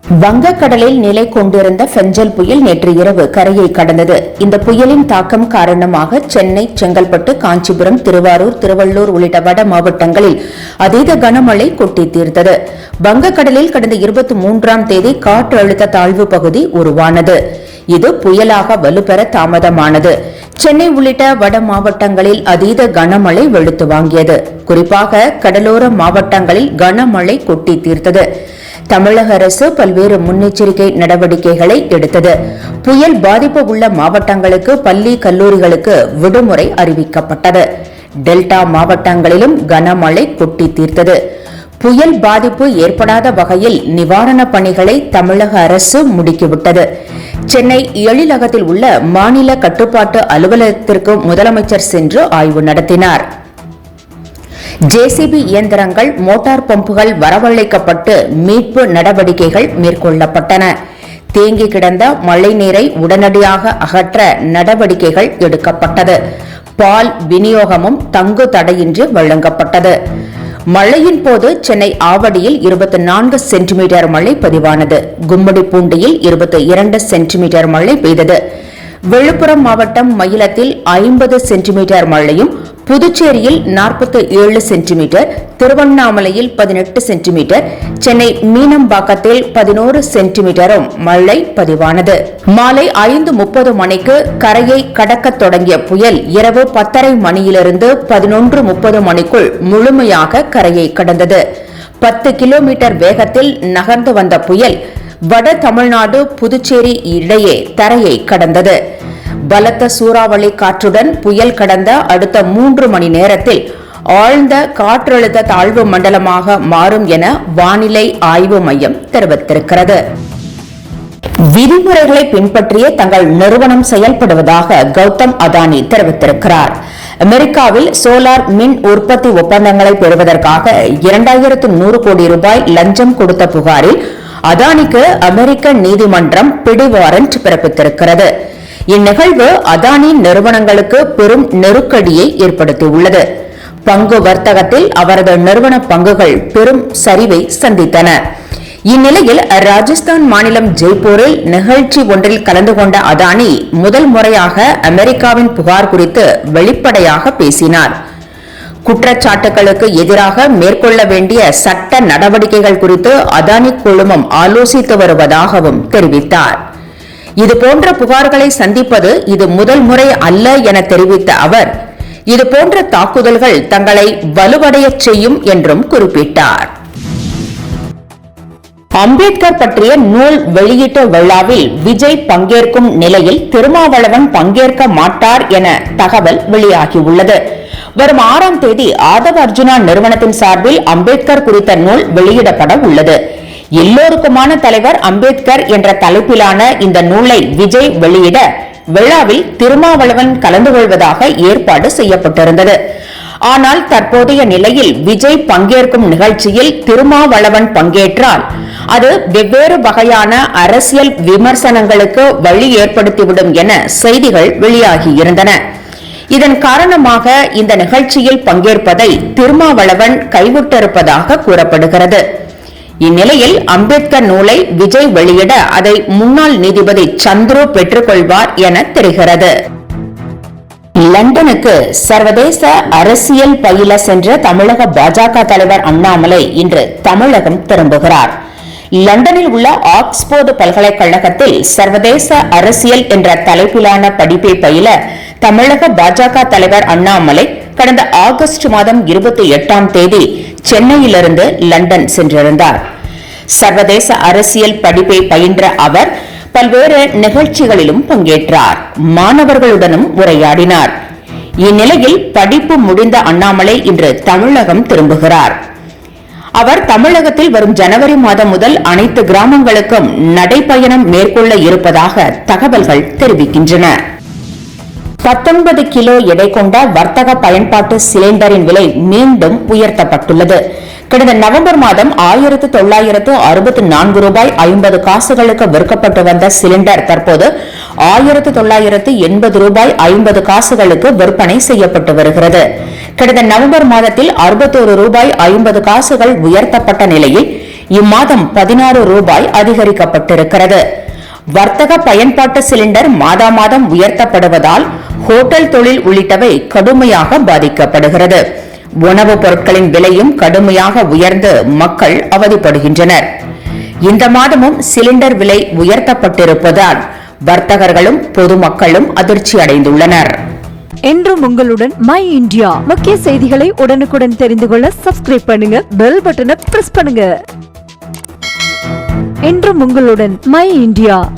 வங்கக்கடலில் நிலை கொண்டிருந்த பெஞ்சல் புயல் நேற்று இரவு கரையை கடந்தது. இந்த புயலின் தாக்கம் காரணமாக சென்னை, செங்கல்பட்டு, காஞ்சிபுரம், திருவாரூர், திருவள்ளூர் உள்ளிட்ட வட மாவட்டங்களில் அதீத கனமழை கொட்டி தீர்த்தது. வங்கக்கடலில் கடந்த 23ஆம் தேதி காற்றழுத்த தாழ்வு பகுதி உருவானது. இது புயலாக வலுப்பெற தாமதமானது. சென்னை உள்ளிட்ட வட மாவட்டங்களில் அதீத கனமழை வெளுத்து வாங்கியது. குறிப்பாக கடலோர மாவட்டங்களில் கனமழை கொட்டி தீர்த்தது. தமிழக அரசு பல்வேறு முன்னெச்சரிக்கை நடவடிக்கைகளை எடுத்தது. புயல் பாதிப்பு உள்ள மாவட்டங்களுக்கு பள்ளி, கல்லூரிகளுக்கு விடுமுறை அறிவிக்கப்பட்டது. டெல்டா மாவட்டங்களிலும் கனமழை கொட்டி தீர்த்தது. புயல் பாதிப்பு ஏற்படாத வகையில் நிவாரணப் பணிகளை தமிழக அரசு முடுக்கிவிட்டது. சென்னை எழிலகத்தில் உள்ள மாநில கட்டுப்பாட்டு அலுவலகத்திற்கு முதலமைச்சர் சென்று ஆய்வு நடத்தினார். ஜேசிபி இயந்திரங்கள், மோட்டார் பம்புகள் வரவழைக்கப்பட்டு மீட்பு நடவடிக்கைகள் மேற்கொள்ளப்பட்டன. தேங்கி கிடந்த மழைநீரை உடனடியாக அகற்ற நடவடிக்கைகள் எடுக்கப்பட்டது. பால் விநியோகமும் தங்கு தடையின்றி வழங்கப்பட்டது. மழையின் போது சென்னை ஆவடியில் 24 சென்டிமீட்டர் மழை பதிவானது. கும்மிடிப்பூண்டியில் 22 சென்டிமீட்டர் மழை பெய்தது. விழுப்புரம் மாவட்டம் மயிலத்தில் 50 சென்டிமீட்டர் மழையும், புதுச்சேரியில் 47 சென்டிமீட்டர், திருவண்ணாமலையில் 18 சென்டிமீட்டர், சென்னை மீனம்பாக்கத்தில் 11 சென்டிமீட்டரும் மழை பதிவானது. மாலை 5:30 மணிக்கு கரையை கடக்க தொடங்கிய புயல் இரவு 10:30 மணியிலிருந்து 11:30 மணிக்குள் முழுமையாக கரையை கடந்தது. 10 கிலோமீட்டர் வேகத்தில் நகர்ந்து வந்த புயல் வட தமிழ்நாடு, புதுச்சேரி இடையே தரையை கடந்தது. பலத்த சூறாவளி காற்றுடன் புயல் கடந்த அடுத்த 3 மணி நேரத்தில் ஆழ்ந்த காற்றழுத்த தாழ்வு மண்டலமாக மாறும் என வானிலை ஆய்வு மையம் தெரிவித்திருக்கிறது. விதிமுறைகளை பின்பற்றியே தங்கள் நிறுவனம் செயல்படுவதாக கௌதம் அதானி தெரிவித்திருக்கிறார். அமெரிக்காவில் சோலார் மின் உற்பத்தி ஒப்பந்தங்களை பெறுவதற்காக 2100 கோடி ரூபாய் லஞ்சம் கொடுத்த புகாரில் அதானிக்கு அமெரிக்க நீதிமன்றம் பிடிவாரண்ட் பிறப்பித்திருக்கிறது. இந்நிகழ்வு அதானி நிறுவனங்களுக்கு பெரும் நெருக்கடியை ஏற்படுத்தியுள்ளது. பங்கு வர்த்தகத்தில் அவரது நிறுவன பங்குகள் பெரும் சரிவை சந்தித்தன. இந்நிலையில் ராஜஸ்தான் மாநிலம் ஜெய்ப்பூரில் நிகழ்ச்சி ஒன்றில் கலந்து கொண்ட அதானி முதல் முறையாக அமெரிக்காவின் புகார் குறித்து வெளிப்படையாக பேசினார். குற்றச்சாட்டுகளுக்கு எதிராக மேற்கொள்ள வேண்டிய சட்ட நடவடிக்கைகள் குறித்து அதானி குழுமம் ஆலோசித்து வருவதாகவும் தெரிவித்தார். இதுபோன்ற புகார்களை சந்திப்பது இது முதல் முறை அல்ல என தெரிவித்த அவர், இதுபோன்ற தாக்குதல்கள் தங்களை வலுவடைய செய்யும் என்றும் குறிப்பிட்டார். அம்பேத்கர் பற்றிய நூல் வெளியீட்டு விழாவில் விஜய் பங்கேற்கும் நிலையில் திருமாவளவன் பங்கேற்க மாட்டார் என தகவல் வெளியாகியுள்ளது. வரும் 6ஆம் தேதி ஆதவ அர்ஜுனா நிறுவனத்தின் சார்பில் அம்பேத்கர் குறித்த நூல் வெளியிடப்பட உள்ளது. எல்லோருக்குமான தலைவர் அம்பேத்கர் என்ற தலைப்பிலான இந்த நூலை விஜய் வெளியிட விழாவில் திருமாவளவன் கலந்து கொள்வதாக ஏற்பாடு செய்யப்பட்டிருந்தது. ஆனால் தற்போதைய நிலையில் விஜய் பங்கேற்கும் நிகழ்ச்சியில் திருமாவளவன் பங்கேற்றால் அது வெவ்வேறு வகையான அரசியல் விமர்சனங்களுக்கு வழி ஏற்படுத்திவிடும் என செய்திகள் வெளியாகியிருந்தன. இதன் காரணமாக இந்த நிகழ்ச்சியில் பங்கேற்பதை திருமாவளவன் கைவிட்டிருப்பதாக கூறப்படுகிறது. இந்நிலையில் அம்பேத்கர் நூலை விஜய் வெளியிட அதை முன்னாள் நீதிபதி சந்துரு பெற்றுக்கொள்வார் என தெரிகிறது. லண்டனுக்கு சர்வதேச அரசியல் பயில சென்ற தமிழக பாஜக தலைவர் அண்ணாமலை இன்று தமிழகம் திரும்புகிறார். லண்டனில் உள்ள ஆக்ஸ்போர்டு பல்கலைக்கழகத்தில் சர்வதேச அரசியல் என்ற தலைப்பிலான படிப்பை பயில தமிழக பாஜக தலைவர் அண்ணாமலை கடந்த ஆகஸ்ட் மாதம் 28ஆம் தேதி சென்னையிலிருந்து லண்டன் சென்றிருந்தார். சர்வதேச அரசியல் படிப்பை பயின்ற அவர் பல்வேறு நிகழ்ச்சிகளிலும் பங்கேற்றார். மாணவர்களுடனும் உரையாடினார். இந்நிலையில் படிப்பு முடிந்த அண்ணாமலை இன்று தமிழகம் திரும்புகிறார். அவர் தமிழகத்தில் வரும் ஜனவரி மாதம் முதல் அனைத்து கிராமங்களுக்கும் நடைபயணம் மேற்கொள்ள இருப்பதாக தகவல்கள் தெரிவிக்கின்றன. 19 கிலோ எடை கொண்ட வர்த்தக பயன்பாட்டு சிலிண்டரின் விலை மீண்டும் உயர்த்தப்பட்டுள்ளது. கடந்த நவம்பர் மாதம் 1964 ரூபாய் 50 காசுகளுக்கு விற்கப்பட்டு வந்த சிலிண்டர் தற்போது 1980 ரூபாய் 50 காசுகளுக்கு விற்பனை செய்யப்பட்டு வருகிறது. கடந்த நவம்பர் மாதத்தில் 61 ரூபாய் 50 காசுகள் உயர்த்தப்பட்ட நிலையில் இம்மாதம் 16 ரூபாய் அதிகரிக்கப்பட்டிருக்கிறது. வர்த்தக பயன்பாட்டு சிலிண்டர் மாதம் உயர்த்தப்படுவதால் ஹோட்டல் தொழில் உள்ளிட்டவை கடுமையாக பாதிக்கப்படுகிறது. உணவுப் பொருட்களின் விலையும் கடுமையாக உயர்ந்து மக்கள் அவதிப்படுகின்றனர். இந்த மாதமும் சிலிண்டர் விலை உயர்த்தப்பட்டிருப்பதால் வர்த்தகர்களும் பொதுமக்களும் அதிர்ச்சி அடைந்துள்ளனர். என்றும் உங்களுடன் மை இந்தியா. முக்கிய செய்திகளை உடனுக்குடன் தெரிந்து கொள்ள சப்ஸ்கிரைப் பண்ணுங்க, பெல் பட்டனை பிரஸ் பண்ணுங்க. என்றும் உங்களுடன் மை இந்தியா.